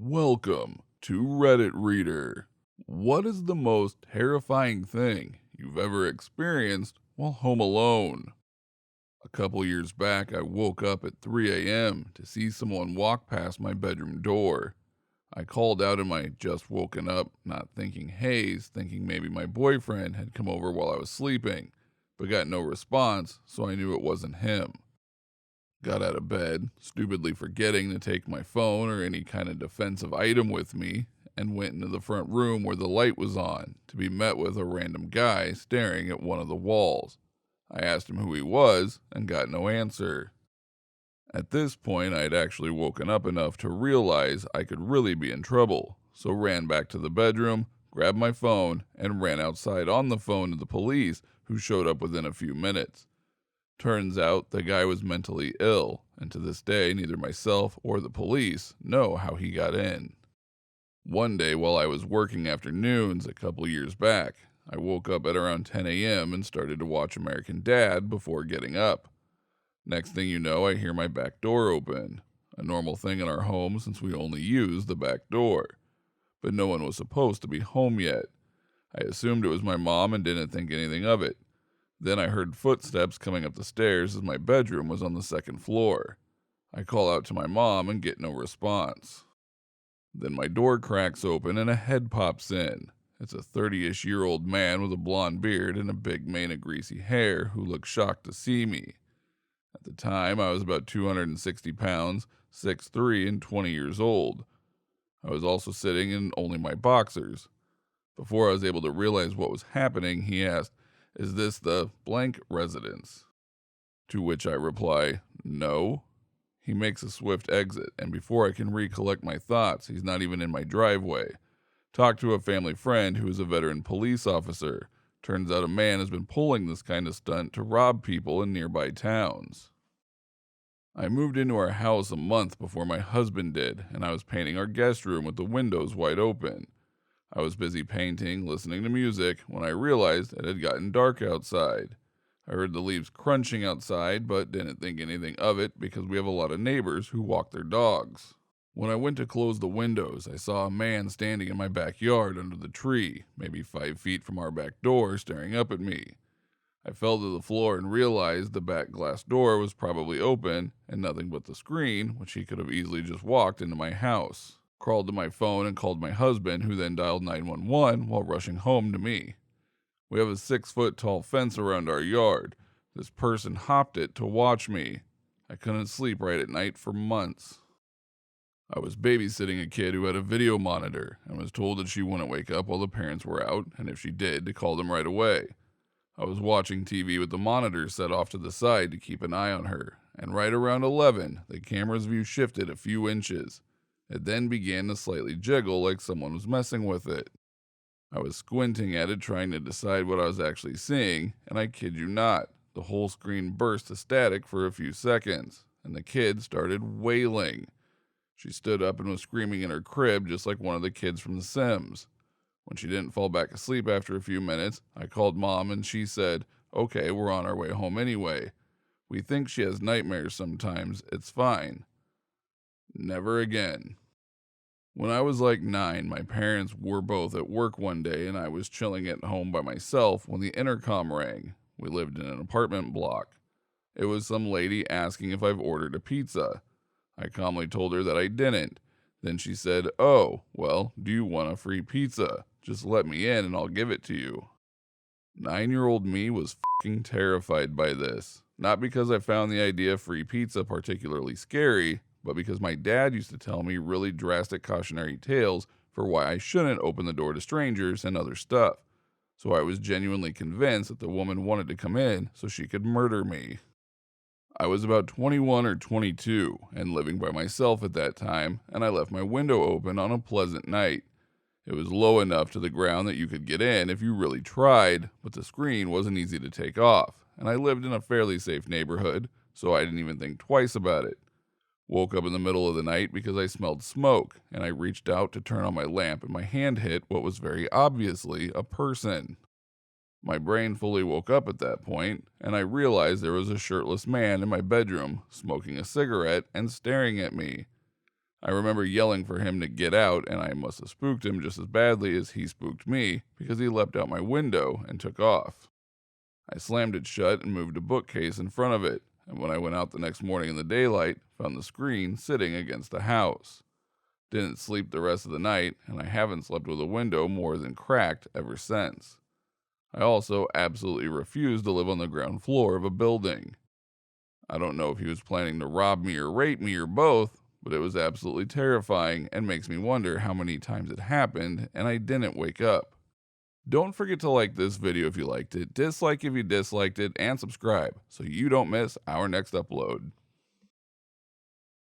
Welcome to Reddit Reader. What is the most terrifying thing you've ever experienced while home alone? A couple years back, I woke up at 3 a.m. to see someone walk past my bedroom door. I called out in my just woken up, not thinking haze, thinking maybe my boyfriend had come over while I was sleeping, but got no response, so I knew it wasn't him. Got out of bed, stupidly forgetting to take my phone or any kind of defensive item with me, and went into the front room where the light was on to be met with a random guy staring at one of the walls. I asked him who he was and got no answer. At this point, I had actually woken up enough to realize I could really be in trouble, so ran back to the bedroom, grabbed my phone, and ran outside on the phone to the police, who showed up within a few minutes. Turns out the guy was mentally ill, and to this day, neither myself or the police know how he got in. One day while I was working afternoons a couple years back, I woke up at around 10 a.m. and started to watch American Dad before getting up. Next thing you know, I hear my back door open, a normal thing in our home since we only use the back door. But no one was supposed to be home yet. I assumed it was my mom and didn't think anything of it. Then I heard footsteps coming up the stairs as my bedroom was on the second floor. I call out to my mom and get no response. Then my door cracks open and a head pops in. It's a 30-ish-year-old man with a blonde beard and a big mane of greasy hair who looked shocked to see me. At the time, I was about 260 pounds, 6'3", and 20 years old. I was also sitting in only my boxers. Before I was able to realize what was happening, he asked, "Is this the blank residence?" To which I reply, "No." He makes a swift exit, and before I can recollect my thoughts, he's not even in my driveway. Talk to a family friend who is a veteran police officer. Turns out a man has been pulling this kind of stunt to rob people in nearby towns. I moved into our house a month before my husband did, and I was painting our guest room with the windows wide open. I was busy painting, listening to music, when I realized it had gotten dark outside. I heard the leaves crunching outside, but didn't think anything of it because we have a lot of neighbors who walk their dogs. When I went to close the windows, I saw a man standing in my backyard under the tree, maybe 5 feet from our back door, staring up at me. I fell to the floor and realized the back glass door was probably open and nothing but the screen, which he could have easily just walked into my house. Crawled to my phone and called my husband, who then dialed 911 while rushing home to me. We have a 6-foot-tall fence around our yard. This person hopped it to watch me. I couldn't sleep right at night for months. I was babysitting a kid who had a video monitor and was told that she wouldn't wake up while the parents were out, and if she did, to call them right away. I was watching TV with the monitor set off to the side to keep an eye on her, and right around 11, the camera's view shifted a few inches. It then began to slightly jiggle like someone was messing with it. I was squinting at it trying to decide what I was actually seeing, and I kid you not, the whole screen burst to static for a few seconds, and the kid started wailing. She stood up and was screaming in her crib just like one of the kids from The Sims. When she didn't fall back asleep after a few minutes, I called Mom and she said, "Okay, we're on our way home anyway. We think she has nightmares sometimes, it's fine." Never again. When I was like 9, my parents were both at work one day and I was chilling at home by myself when the intercom rang. We lived in an apartment block. It was some lady asking if I've ordered a pizza. I calmly told her that I didn't. Then she said, "Oh, well, do you want a free pizza? Just let me in and I'll give it to you." 9-year-old me was fucking terrified by this. Not because I found the idea of free pizza particularly scary, but because my dad used to tell me really drastic cautionary tales for why I shouldn't open the door to strangers and other stuff. So I was genuinely convinced that the woman wanted to come in so she could murder me. I was about 21 or 22 and living by myself at that time, and I left my window open on a pleasant night. It was low enough to the ground that you could get in if you really tried, but the screen wasn't easy to take off, and I lived in a fairly safe neighborhood, so I didn't even think twice about it. Woke up in the middle of the night because I smelled smoke, and I reached out to turn on my lamp and my hand hit what was very obviously a person. My brain fully woke up at that point, and I realized there was a shirtless man in my bedroom, smoking a cigarette and staring at me. I remember yelling for him to get out, and I must have spooked him just as badly as he spooked me because he leapt out my window and took off. I slammed it shut and moved a bookcase in front of it, and when I went out the next morning in the daylight, found the screen sitting against the house. Didn't sleep the rest of the night, and I haven't slept with a window more than cracked ever since. I also absolutely refuse to live on the ground floor of a building. I don't know if he was planning to rob me or rape me or both, but it was absolutely terrifying and makes me wonder how many times it happened and I didn't wake up. Don't forget to like this video if you liked it, dislike if you disliked it, and subscribe so you don't miss our next upload.